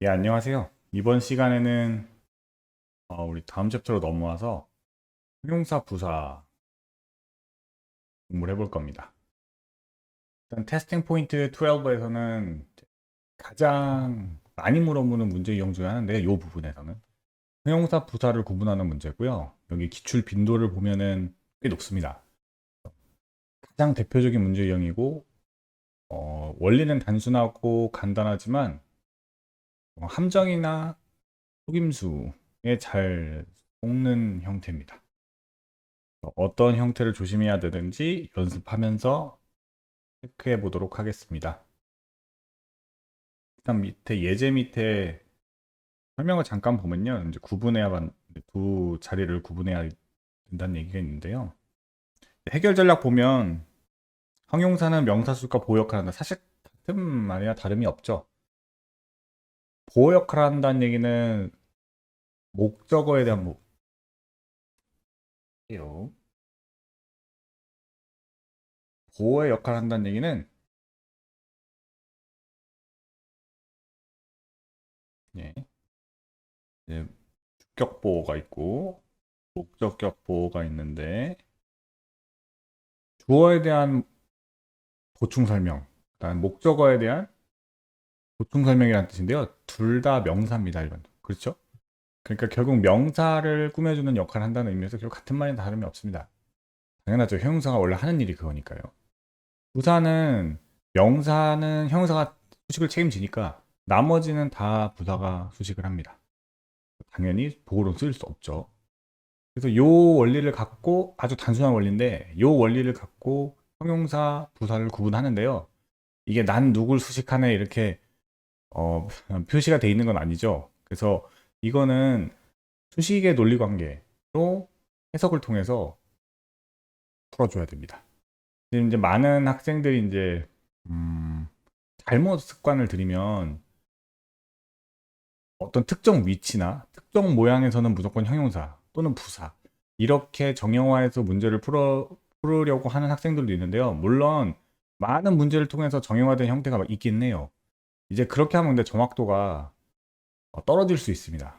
예, 안녕하세요. 이번 시간에는 우리 다음 챕터로 넘어와서 형용사 부사 공부를 해볼 겁니다. 일단 테스팅 포인트 12에서는 가장 많이 물어보는 문제 유형 중에 하나인데 이 부분에서는 형용사 부사를 구분하는 문제고요. 여기 기출 빈도를 보면은 꽤 높습니다. 가장 대표적인 문제 유형이고 원리는 단순하고 간단하지만 함정이나 속임수에 잘 속는 형태입니다. 어떤 형태를 조심해야 되는지 연습하면서 체크해 보도록 하겠습니다. 일단 예제 밑에 설명을 잠깐 보면요. 이제 두 자리를 구분해야 된다는 얘기가 있는데요. 해결 전략 보면 형용사는 명사수가 보호 역할을 한다. 사실 같은 말이야 다름이 없죠. 보호 역할을 한다는 얘기는 목적어에 대한 목이에요. 보호의 역할을 한다는 얘기는 예, 이제 주격 보호가 있고 목적격 보호가 있는데 주어에 대한 보충 설명, 그다음 목적어에 대한 보충 설명이라는 뜻인데요. 둘 다 명사입니다, 이건. 그렇죠? 그러니까 결국 명사를 꾸며주는 역할을 한다는 의미에서 결국 같은 말인 다름이 없습니다. 당연하죠. 형용사가 원래 하는 일이 그거니까요. 부사는 명사는 형용사가 수식을 책임지니까 나머지는 다 부사가 수식을 합니다. 당연히 보호로 쓸 수 없죠. 그래서 요 원리를 갖고 아주 단순한 원리인데 요 원리를 갖고 형용사, 부사를 구분하는데요. 이게 난 누굴 수식하네 이렇게 표시가 돼 있는 건 아니죠. 그래서 이거는 수식의 논리 관계로 해석을 통해서 풀어줘야 됩니다. 지금 이제 많은 학생들이 이제 잘못 습관을 들이면 어떤 특정 위치나 특정 모양에서는 무조건 형용사 또는 부사 이렇게 정형화해서 문제를 풀으려고 하는 학생들도 있는데요. 물론 많은 문제를 통해서 정형화된 형태가 있긴 해요. 이제 그렇게 하면 근데 정확도가 떨어질 수 있습니다.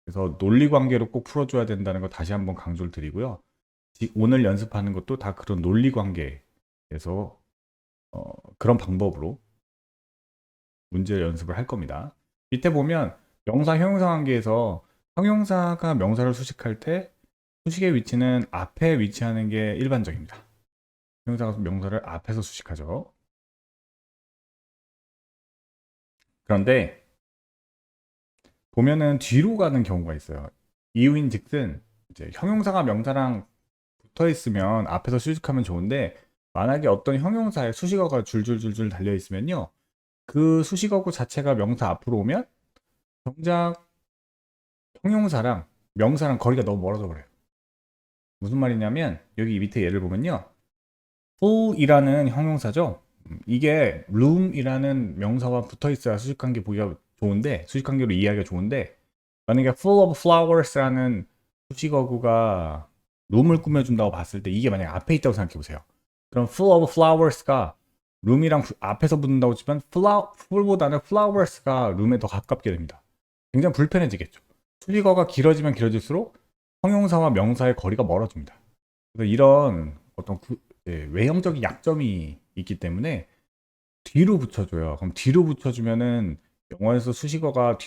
그래서 논리 관계로 꼭 풀어줘야 된다는 거 다시 한번 강조를 드리고요. 오늘 연습하는 것도 다 그런 논리 관계에서 그런 방법으로 문제 연습을 할 겁니다. 밑에 보면 명사 형용사 관계에서 형용사가 명사를 수식할 때 수식의 위치는 앞에 위치하는 게 일반적입니다. 형용사가 명사를 앞에서 수식하죠. 그런데 보면은 뒤로 가는 경우가 있어요. 이유인즉슨 이제 형용사가 명사랑 붙어 있으면 앞에서 수식하면 좋은데 만약에 어떤 형용사에 수식어가 줄줄줄줄 달려 있으면요. 그 수식어구 자체가 명사 앞으로 오면 정작 형용사랑 명사랑 거리가 너무 멀어져 버려요. 무슨 말이냐면 여기 밑에 예를 보면요. full이라는 형용사죠. 이게 room이라는 명사와 붙어 있어야 수식관계 보기가 좋은데 수식관계로 이해하기가 좋은데 만약에 full of flowers라는 수식어구가 룸을 꾸며준다고 봤을 때 이게 만약에 앞에 있다고 생각해 보세요. 그럼 full of flowers가 룸이랑 앞에서 붙는다고 치면 full보다는 flowers가 룸에 더 가깝게 됩니다. 굉장히 불편해지겠죠. 수식어가 길어지면 길어질수록 형용사와 명사의 거리가 멀어집니다. 그래서 이런 어떤 외형적인 약점이 있기 때문에 뒤로 붙여줘요. 그럼 뒤로 붙여주면은 영어에서 수식어가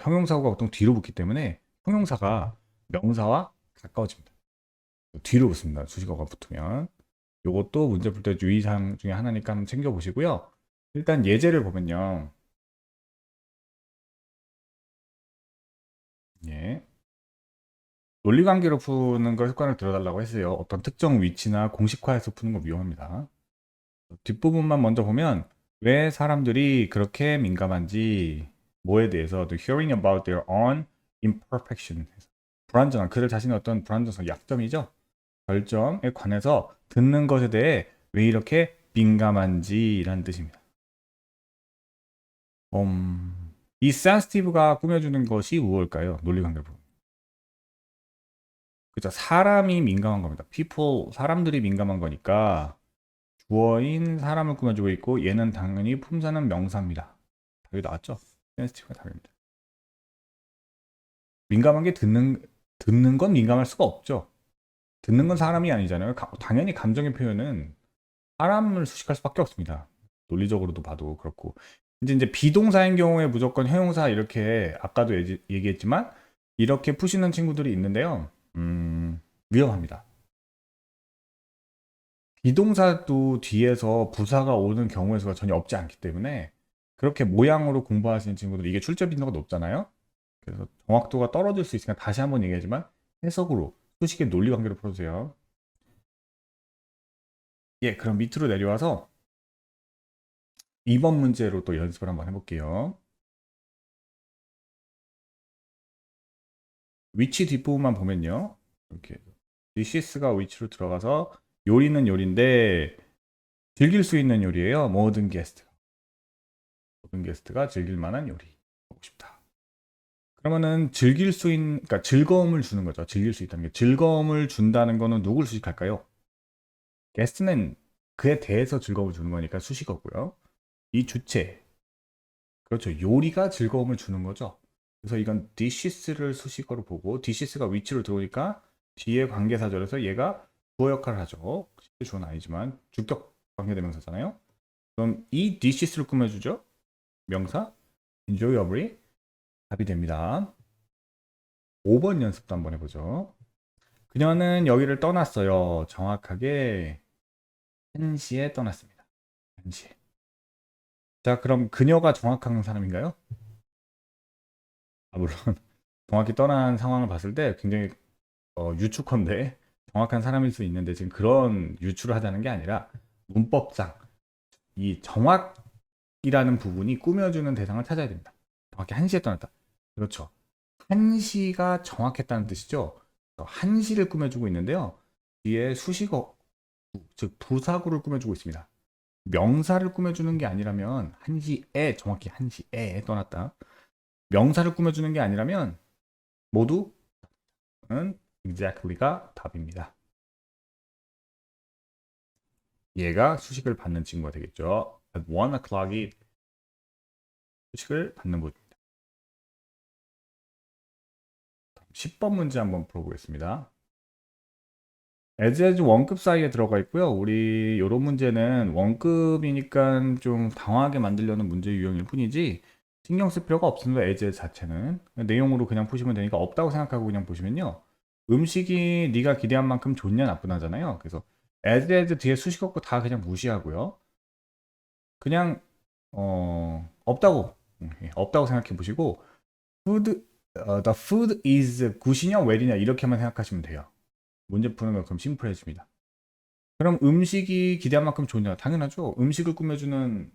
형용사가 보통 뒤로 붙기 때문에 형용사가 명사와 가까워집니다. 뒤로 붙습니다. 수식어가 붙으면. 요것도 문제 풀 때 유의사항 중에 하나니까 한번 챙겨보시고요. 일단 예제를 보면요. 예. 논리관계로 푸는 걸 습관을 들여달라고 했어요. 어떤 특정 위치나 공식화해서 푸는 거 위험합니다. 뒷부분만 먼저 보면 왜 사람들이 그렇게 민감한지 뭐에 대해서 the hearing about their own imperfection 불완전한 그들 자신의 어떤 불완전성 약점이죠. 결점에 관해서 듣는 것에 대해 왜 이렇게 민감한지라는 뜻입니다. 이 sensitive가 꾸며주는 것이 무엇일까요? 논리관계 부분. 그죠? 사람이 민감한 겁니다. people 사람들이 민감한 거니까 주어인 사람을 꾸며주고 있고 얘는 당연히 품사는 명사입니다. 여기 나왔죠? 센시티브가 답입니다. 민감한 게 듣는 건 민감할 수가 없죠. 듣는 건 사람이 아니잖아요. 당연히 감정의 표현은 사람을 수식할 수밖에 없습니다. 논리적으로도 봐도 그렇고. 이제 비동사인 경우에 무조건 형용사 이렇게 아까도 얘기했지만 이렇게 푸시는 친구들이 있는데요. 위험합니다. 비동사도 뒤에서 부사가 오는 경우의 수가 전혀 없지 않기 때문에 그렇게 모양으로 공부하시는 친구들이 이게 출제 빈도가 높잖아요. 그래서 정확도가 떨어질 수 있으니까 다시 한번 얘기하지만 해석으로 수식의 논리 관계로 풀어주세요. 예, 그럼 밑으로 내려와서 2번 문제로 또 연습을 한번 해볼게요. 위치 뒷부분만 보면요. 이렇게 thisis가 위치로 들어가서 요리는 요리인데 즐길 수 있는 요리예요. 모든 게스트가 즐길 만한 요리 보고 싶다. 그러면은 즐길 수 있는, 그러니까 즐거움을 주는 거죠. 즐길 수 있다는 게 즐거움을 준다는 거는 누굴 수식할까요? 게스트는 그에 대해서 즐거움을 주는 거니까 수식어고요. 이 주체, 그렇죠. 요리가 즐거움을 주는 거죠. 그래서 이건 dishes,를 수식어로 보고 dishes가 위치로 들어오니까 뒤에 관계사절에서 얘가 주어 역할을 하죠. 실제 주어는 아니지만 주격 관계대명사잖아요. 그럼 이 dishes를 꾸며주죠. 명사 enjoyably 답이 됩니다. 5번 연습도 한번 해보죠. 그녀는 여기를 떠났어요. 정확하게 1시에 떠났습니다. 1시에. 자, 그럼 그녀가 정확한 사람인가요? 물론 정확히 떠난 상황을 봤을 때 굉장히 유축컨대 정확한 사람일 수 있는데 지금 그런 유추를 하자는 게 아니라 문법상 이 정확이라는 부분이 꾸며주는 대상을 찾아야 됩니다. 정확히 1시에 떠났다. 그렇죠. 1시가 정확했다는 뜻이죠. 1시를 꾸며주고 있는데요. 뒤에 수식어, 즉 부사구를 꾸며주고 있습니다. 명사를 꾸며주는 게 아니라면 1시에 정확히 1시에 떠났다. 명사를 꾸며주는 게 아니라면 모두 는 exactly가 답입니다. 얘가 수식을 받는 친구가 되겠죠. At 1 o'clock이 수식을 받는 부분입니다. 10번 문제 한번 풀어보겠습니다. as 원급 사이에 들어가 있고요. 우리 이런 문제는 원급이니까 좀 당황하게 만들려는 문제 유형일 뿐이지 신경 쓸 필요가 없습니다. as 자체는 내용으로 그냥 푸시면 되니까 없다고 생각하고 그냥 보시면요. 음식이 네가 기대한 만큼 좋냐 나쁘냐잖아요. 그래서 as 뒤에 수식 없고 다 그냥 무시하고요. 그냥 없다고 없다고 생각해 보시고 food the food is good이냐 well이냐 이렇게만 생각하시면 돼요. 문제 푸는 거 그럼 심플해집니다. 그럼 음식이 기대한 만큼 좋냐? 당연하죠. 음식을 꾸며주는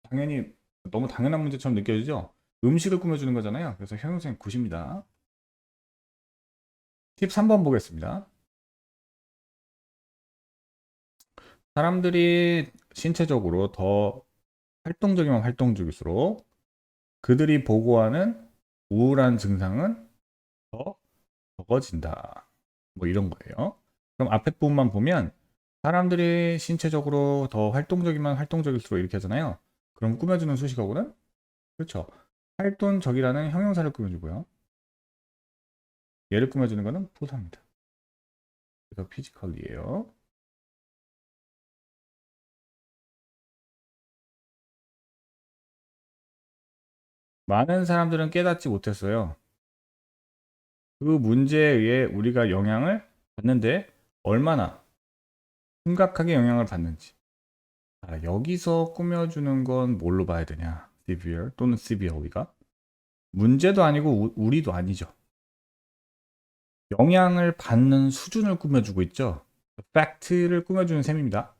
당연히 너무 당연한 문제처럼 느껴지죠. 음식을 꾸며주는 거잖아요. 그래서 형용사는 굿입니다. 팁 3번 보겠습니다. 사람들이 신체적으로 더 활동적이면 활동적일수록 그들이 보고하는 우울한 증상은 더 적어진다. 뭐 이런 거예요. 그럼 앞에 부분만 보면 사람들이 신체적으로 더 활동적이면 활동적일수록 이렇게 하잖아요. 그럼 꾸며주는 수식어고는 그렇죠. 활동적이라는 형용사를 꾸며주고요. 얘를 꾸며주는 거는 부사입니다. 그래서 physically예요. 많은 사람들은 깨닫지 못했어요. 그 문제에 의해 우리가 영향을 받는데 얼마나 심각하게 영향을 받는지. 여기서 꾸며주는 건 뭘로 봐야 되냐? severe 또는 severely가 문제도 아니고 우리도 아니죠. 영향을 받는 수준을 꾸며주고 있죠. 팩트를 꾸며주는 셈입니다.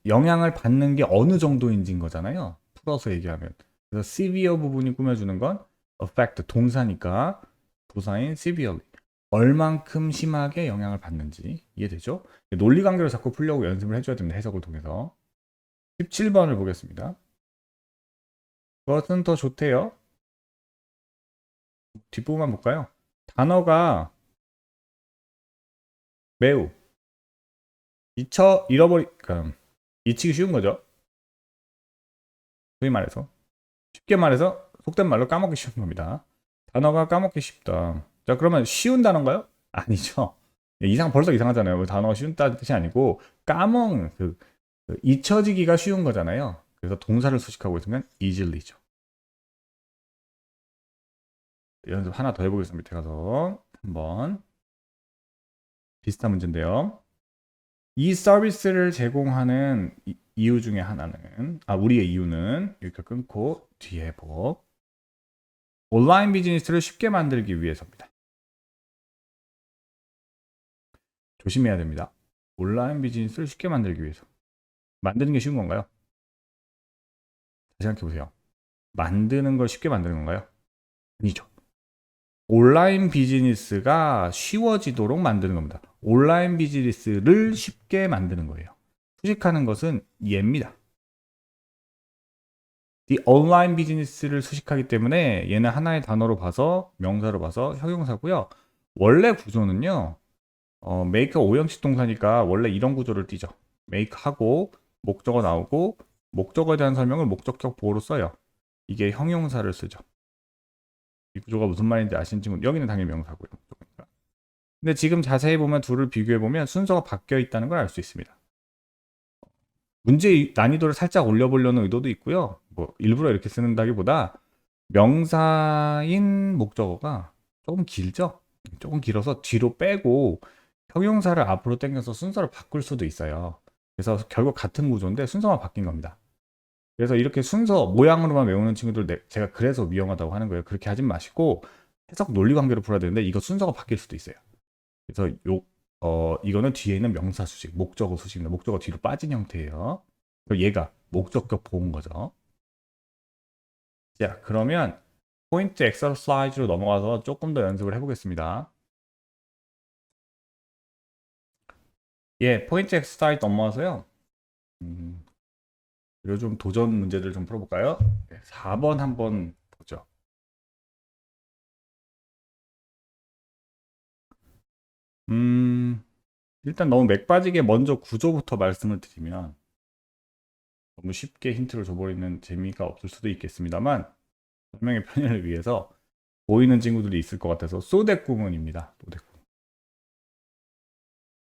영향을 받는 게 어느 정도인지인 거잖아요. 풀어서 얘기하면. 그래서 severe 부분이 꾸며주는 건 affect 동사니까 부사인 severely. 얼만큼 심하게 영향을 받는지 이해되죠? 논리관계로 자꾸 풀려고 연습을 해줘야 됩니다. 해석을 통해서. 17번을 보겠습니다. 그것은 더 좋대요. 뒷부분만 볼까요? 단어가 매우 잊히기 쉬운 거죠. 소위 말해서 쉽게 말해서 속된 말로 까먹기 쉬운 겁니다. 단어가 까먹기 쉽다. 자, 그러면 쉬운 단어인가요? 아니죠. 벌써 이상하잖아요. 그 단어가 쉬운다는 뜻이 아니고 까먹는 잊혀지기가 쉬운 거잖아요. 그래서 동사를 수식하고 있으면 easily죠. 연습 하나 더 해보겠습니다. 밑에 가서 한번 비슷한 문제인데요. 이 서비스를 제공하는 이유 중에 하나는 우리의 이유는 이렇게 끊고 뒤에 법 온라인 비즈니스를 쉽게 만들기 위해서입니다. 조심해야 됩니다. 온라인 비즈니스를 쉽게 만들기 위해서. 만드는 게 쉬운 건가요? 다시 생각해 보세요. 만드는 걸 쉽게 만드는 건가요? 아니죠. 온라인 비즈니스가 쉬워지도록 만드는 겁니다. 온라인 비즈니스를 쉽게 만드는 거예요. 수식하는 것은 얘입니다. 이 온라인 비즈니스를 수식하기 때문에 얘는 하나의 단어로 봐서 명사로 봐서 형용사고요. 원래 구조는요. make 오형식 동사니까 원래 이런 구조를 띠죠. make 하고 목적어 나오고 목적어에 대한 설명을 목적격 보호로 써요. 이게 형용사를 쓰죠. 이 구조가 무슨 말인지 아시는 친구 여기는 당연히 명사고요. 근데 지금 자세히 보면 둘을 비교해 보면 순서가 바뀌어 있다는 걸 알 수 있습니다. 문제의 난이도를 살짝 올려보려는 의도도 있고요. 뭐 일부러 이렇게 쓰는다기보다 명사인 목적어가 조금 길죠? 조금 길어서 뒤로 빼고 형용사를 앞으로 당겨서 순서를 바꿀 수도 있어요. 그래서 결국 같은 구조인데 순서만 바뀐 겁니다. 그래서 이렇게 순서 모양으로만 외우는 친구들 제가 그래서 위험하다고 하는 거예요. 그렇게 하지 마시고 해석 논리 관계로 풀어야 되는데 이거 순서가 바뀔 수도 있어요. 그래서 이거는 뒤에 있는 명사 수식, 목적어 수식입니다. 목적어 뒤로 빠진 형태예요. 얘가 목적격 보호인 거죠. 자, 그러면 포인트 엑서사이즈로 넘어가서 조금 더 연습을 해보겠습니다. 예, 포인트 엑서사이즈 넘어가서요. 그리고 좀 도전 문제들 좀 풀어볼까요? 4번 한번 보죠. 일단 너무 맥 빠지게 먼저 구조부터 말씀을 드리면 너무 쉽게 힌트를 줘버리는 재미가 없을 수도 있겠습니다만 설명의 편의를 위해서 보이는 친구들이 있을 것 같아서 소댓구문입니다.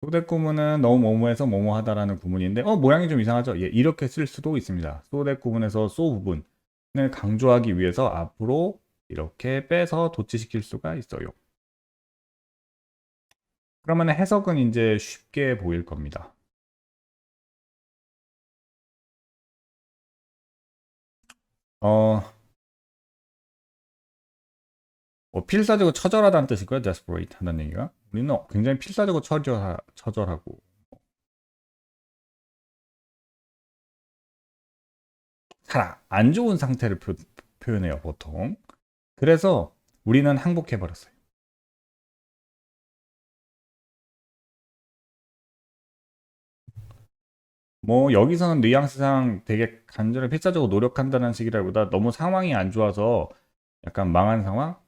소댓구문은 너무 뭐뭐해서 뭐뭐하다라는 구문인데 모양이 좀 이상하죠? 예, 이렇게 쓸 수도 있습니다. 소댓구문에서 소 부분을 강조하기 위해서 앞으로 이렇게 빼서 도치시킬 수가 있어요. 그러면 해석은 이제 쉽게 보일 겁니다. 필사적으로 처절하다는 뜻이고요. desperate 하다는 얘기가. 우리는 굉장히 필사적으로 처절하고 잘 안 좋은 상태를 표현해요, 보통. 그래서 우리는 항복해버렸어요. 뭐 여기서는 뉘앙스상 되게 간절히 필사적으로 노력한다는 식이라기보다 너무 상황이 안 좋아서 약간 망한 상황,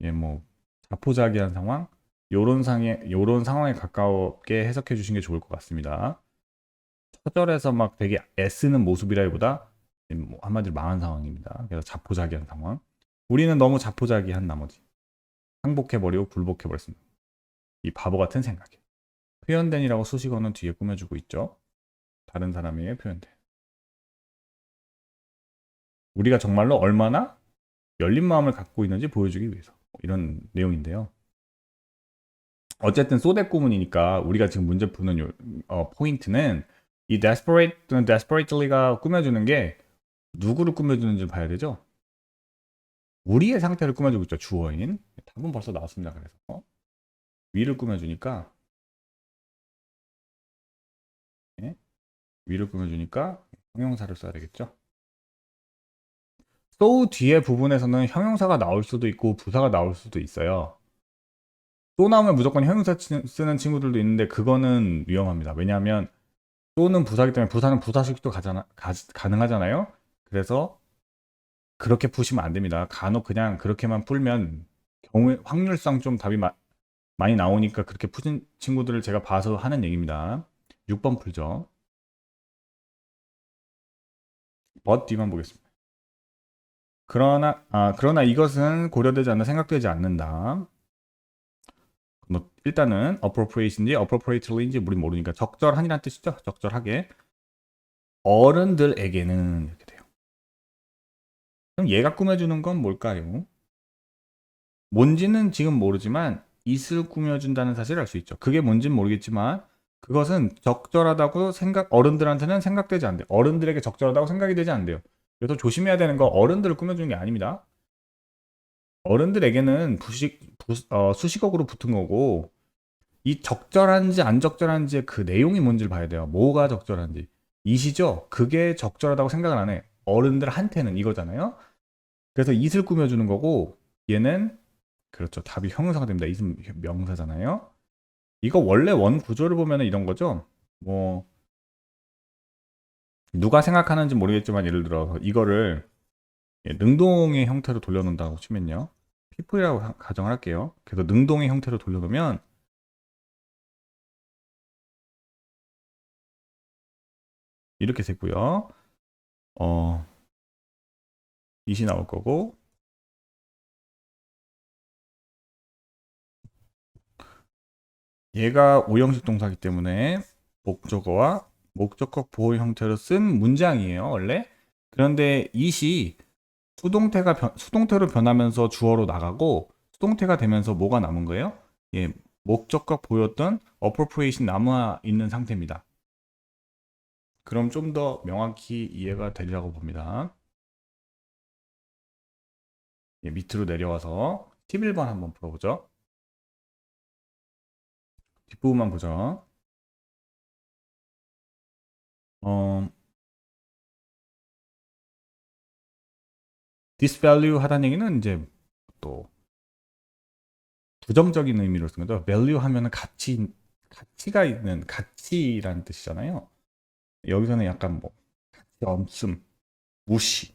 예, 뭐 자포자기한 상황, 요런 상황에 가깝게 해석해 주신 게 좋을 것 같습니다. 처절해서 막 되게 애쓰는 모습이라기보다 뭐 한마디로 망한 상황입니다. 그래서 자포자기한 상황. 우리는 너무 자포자기한 나머지 항복해버리고 굴복해버렸습니다. 이 바보 같은 생각에 표현된이라고 수식어는 뒤에 꾸며주고 있죠. 다른 사람에게 표현된. 우리가 정말로 얼마나 열린 마음을 갖고 있는지 보여주기 위해서 이런 내용인데요. 어쨌든 소댓구문이니까 우리가 지금 문제 푸는 포인트는 이 desperate 또는 desperately가 꾸며주는 게 누구를 꾸며주는지 봐야 되죠. 우리의 상태를 꾸며주고 있죠. 주어인. 답은 벌써 나왔습니다. 그래서 위를 꾸며주니까 네. 위를 꾸며주니까 형용사를 써야 되겠죠. so 뒤에 부분에서는 형용사가 나올 수도 있고 부사가 나올 수도 있어요. 또 나오면 무조건 형용사 쓰는 친구들도 있는데 그거는 위험합니다. 왜냐하면 또는 부사기 때문에 부사는 부사식도 가능하잖아요. 그래서 그렇게 푸시면 안 됩니다. 간혹 그냥 그렇게만 풀면 확률상 좀 답이 많이 나오니까 그렇게 푸신 친구들을 제가 봐서 하는 얘기입니다. 6번 풀죠. but 뒤만 보겠습니다. 그러나 이것은 고려되지 않나 생각되지 않는다. 뭐 일단은 appropriate인지 appropriately인지 우린 모르니까 적절한이란 뜻이죠. 적절하게. 어른들에게는 이렇게 돼요. 그럼 얘가 꾸며주는 건 뭘까요? 뭔지는 지금 모르지만 이슬 꾸며준다는 사실을 알 수 있죠. 그게 뭔지는 모르겠지만 그것은 적절하다고 어른들한테는 생각되지 않대요. 어른들에게 적절하다고 생각이 되지 않대요. 그래서 조심해야 되는 거 어른들을 꾸며주는 게 아닙니다. 어른들에게는 수식어로 붙은 거고 이 적절한지 안 적절한지의 그 내용이 뭔지를 봐야 돼요. 뭐가 적절한지. 이시죠? 그게 적절하다고 생각을 안 해. 어른들한테는 이거잖아요. 그래서 이슬 꾸며주는 거고 얘는 그렇죠. 답이 형용사가 됩니다. 이슬 명사잖아요. 이거 원래 원 구조를 보면 이런 거죠. 뭐 누가 생각하는지 모르겠지만 예를 들어 이거를 능동의 형태로 돌려놓는다고 치면요. people이라고 가정을 할게요. 그래서 능동의 형태로 돌려놓으면 이렇게 되고요. it이 나올 거고 얘가 오형식 동사이기 때문에 목적어와 목적격 보호 형태로 쓴 문장이에요, 원래. 그런데 it이 수동태로 변하면서 주어로 나가고 수동태가 되면서 뭐가 남은 거예요? 예, 목적격 보였던 appropriation 남아 있는 상태입니다. 그럼 좀 더 명확히 이해가 되리라고 봅니다. 예, 밑으로 내려와서 11번 한번 풀어보죠. 뒷부분만 보죠. disvalue 하다는 얘기는 이제 또 부정적인 의미로 쓴 거죠. value 하면은 가치가 있는 가치라는 뜻이잖아요. 여기서는 약간 뭐 가치 없음, 무시,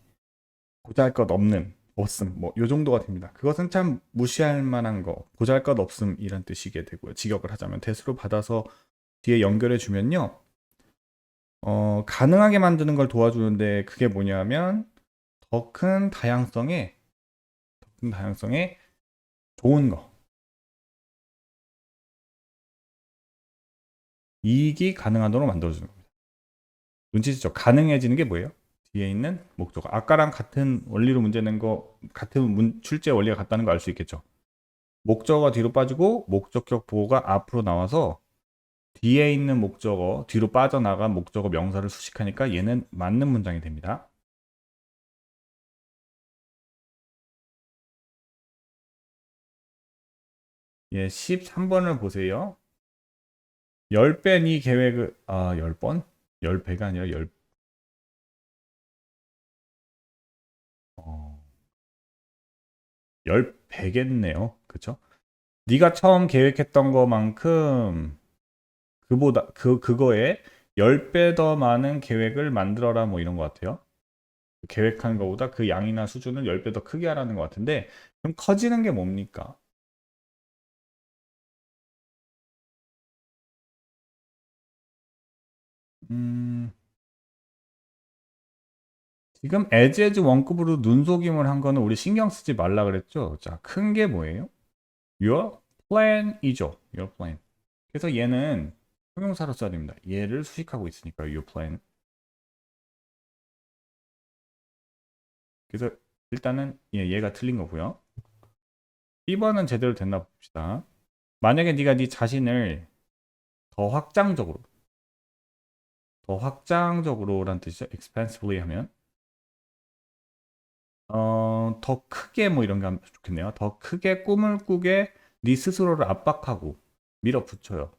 보잘것없는, 없음, 뭐 요 정도가 됩니다. 그것은 참 무시할 만한 거, 보잘것없음이란 뜻이게 되고요. 직역을 하자면 대수로 받아서 뒤에 연결해 주면요. 가능하게 만드는 걸 도와주는데 그게 뭐냐면 더 큰 다양성에 좋은 거. 이익이 가능하도록 만들어주는 겁니다. 눈치채죠? 가능해지는 게 뭐예요? 뒤에 있는 목적어. 아까랑 같은 원리로 문제 낸 거, 같은 출제 원리가 같다는 거 알 수 있겠죠? 목적어가 뒤로 빠지고 목적격 보호가 앞으로 나와서 뒤에 있는 목적어, 뒤로 빠져나간 목적어 명사를 수식하니까 얘는 맞는 문장이 됩니다. 예, 13번을 보세요. 10배 네 계획을, 10번? 10배가 아니라 10배겠네요. 그쵸? 네가 처음 계획했던 거만큼 그거에 10배 더 많은 계획을 만들어라 뭐 이런 것 같아요. 계획한 거보다 그 양이나 수준을 10배 더 크게 하라는 것 같은데 그럼 커지는 게 뭡니까? 음, 지금 as 원급으로 눈속임을 한 거는 우리 신경 쓰지 말라 그랬죠? 자, 큰 게 뭐예요? Your plan이죠. Your plan. 그래서 얘는 형용사로 써야 됩니다. 얘를 수식하고 있으니까 your plan. 그래서 일단은 얘가 틀린 거고요. 1번은 제대로 됐나 봅시다. 만약에 네가 네 자신을 더 확장적으로 더 확장적으로란 뜻이죠. expansively 하면 더 크게 뭐 이런 게 하면 좋겠네요. 더 크게 꿈을 꾸게 네 스스로를 압박하고 밀어붙여요.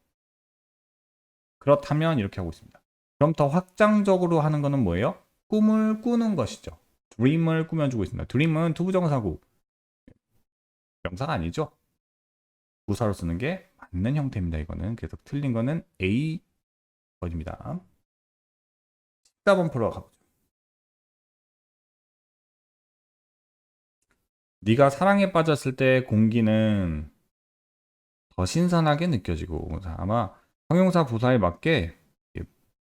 그렇다면 이렇게 하고 있습니다. 그럼 더 확장적으로 하는 거는 뭐예요? 꿈을 꾸는 것이죠. dream을 꾸며주고 있습니다. dream은 투부정사고 명사가 아니죠. 부사로 쓰는 게 맞는 형태입니다. 이거는 그래서 틀린 거는 A 번입니다. 14번 풀어 가보죠. 네가 사랑에 빠졌을 때 공기는 더 신선하게 느껴지고 아마 형용사 부사에 맞게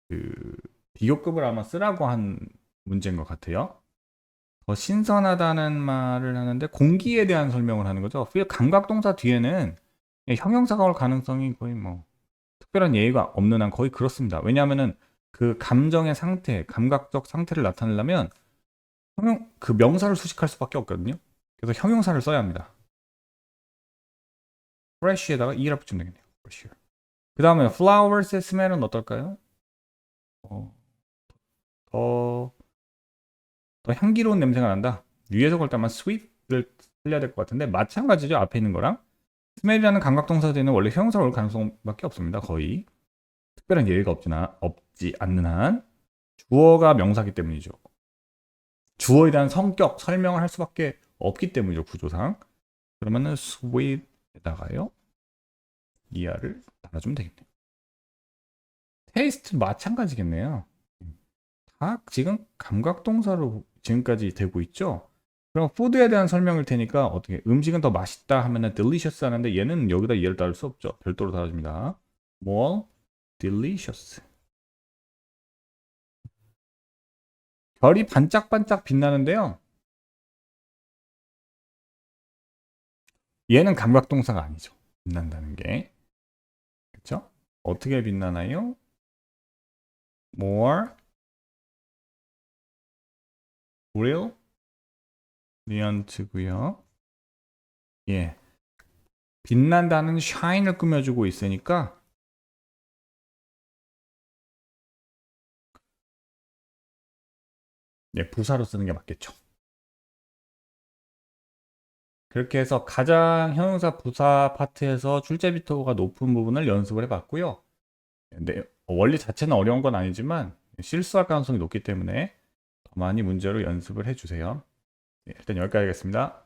그 비교급을 아마 쓰라고 한 문제인 것 같아요. 더 신선하다는 말을 하는데 공기에 대한 설명을 하는 거죠. feel 감각동사 뒤에는 형용사가 올 가능성이 거의 뭐 특별한 예의가 없는 한 거의 그렇습니다. 왜냐하면은 그 감정의 상태, 감각적 상태를 나타내려면 그 명사를 수식할 수밖에 없거든요. 그래서 형용사를 써야 합니다. fresh에다가 e를 붙이면 되겠네요. fresh. 그 다음에 flowers의 smell은 어떨까요? 더, 더 향기로운 냄새가 난다. 위에서 걸 때만 sweet를 살려야 될 것 같은데 마찬가지죠. 앞에 있는 거랑. smell이라는 감각동사들은 원래 형용사가 올 가능성밖에 없습니다. 거의. 특별한 예외가 없지 않는 한 주어가 명사기 때문이죠. 주어에 대한 성격 설명을 할 수밖에 없기 때문이죠. 구조상. 그러면은 sweet에다가요. 이하를 달아주면 되겠네요. 테이스트 마찬가지겠네요. 다 지금 감각동사로 지금까지 되고 있죠. 그럼 푸드에 대한 설명일 테니까 어떻게 음식은 더 맛있다 하면은 delicious 하는데 얘는 여기다 이해를 따를 수 없죠. 별도로 달아줍니다. more delicious. 별이 반짝반짝 빛나는데요. 얘는 감각동사가 아니죠. 빛난다는 게. 그렇죠? 어떻게 빛나나요? more brilliant고요. 예. 빛난다는 shine을 꾸며주고 있으니까 예, 부사로 쓰는 게 맞겠죠. 그렇게 해서 가장 형용사 부사 파트에서 출제 빈도가 높은 부분을 연습을 해봤고요. 근데 원리 자체는 어려운 건 아니지만 실수할 가능성이 높기 때문에 더 많이 문제로 연습을 해주세요. 네, 일단 여기까지 하겠습니다.